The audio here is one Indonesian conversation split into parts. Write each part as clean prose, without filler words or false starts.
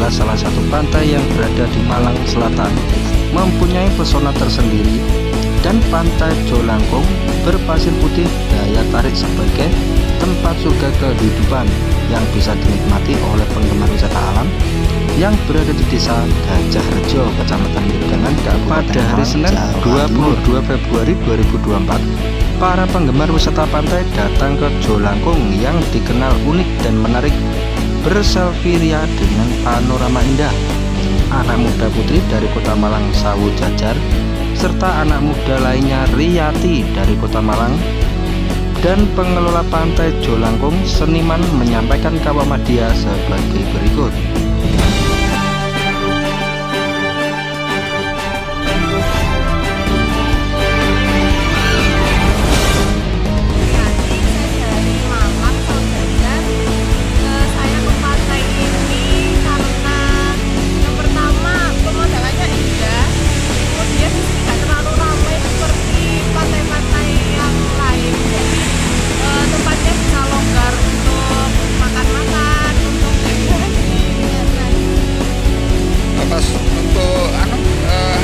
adalah salah satu pantai yang berada di Malang Selatan, mempunyai pesona tersendiri, dan Pantai Jolangkung berpasir putih daya tarik sebagai tempat surga kehidupan yang bisa dinikmati oleh penggemar wisata alam yang berada di Desa Gajah Rejo, Kecamatan Gedangan, Kabupaten pada hari Senin 22 Februari 2024. Para penggemar wisata pantai datang ke Jolangkung yang dikenal unik dan menarik, berselfie ria dengan panorama indah. Anak muda putri dari Kota Malang Sawu Jajar, serta anak muda lainnya Riyati dari Kota Malang, dan pengelola Pantai Jolangkung seniman menyampaikan kawan media sebagai berikut.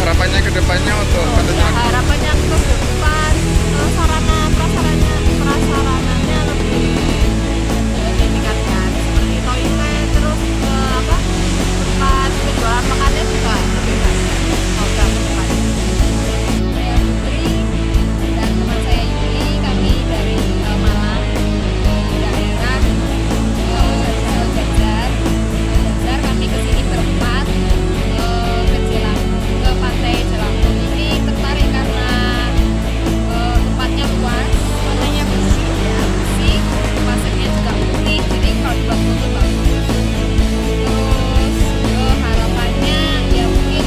Harapannya ke depannya untuk Pantai Jolangkung? Harapannya ke depan sarana prasarananya lebih ditingkatkan, seperti toilet, terus tempat penjualan makannya juga lebih banyak. Semoga ke depannya. Saya Putri dan teman saya Yuli, kami dari Malang, daerah Jajar. Kami kesini berempat ke Pantai Jolangkung ini tertarik karena tempatnya luas, pantainya bersih, pasirnya juga putih, jadi kalau dibuat foto bagus. Terus harapannya ya mungkin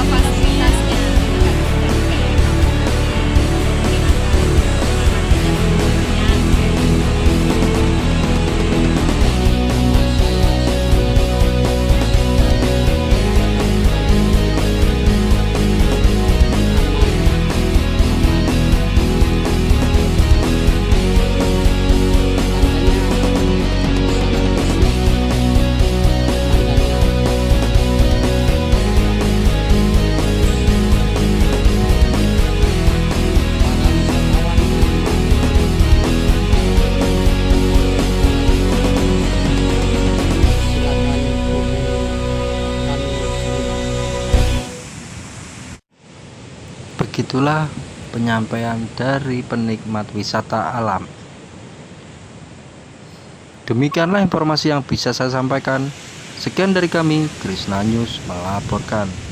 fasilitasnya agak kayak mungkin Begitulah penyampaian dari penikmat wisata alam. Demikianlah informasi yang bisa saya sampaikan. Sekian dari kami, Krisna News melaporkan.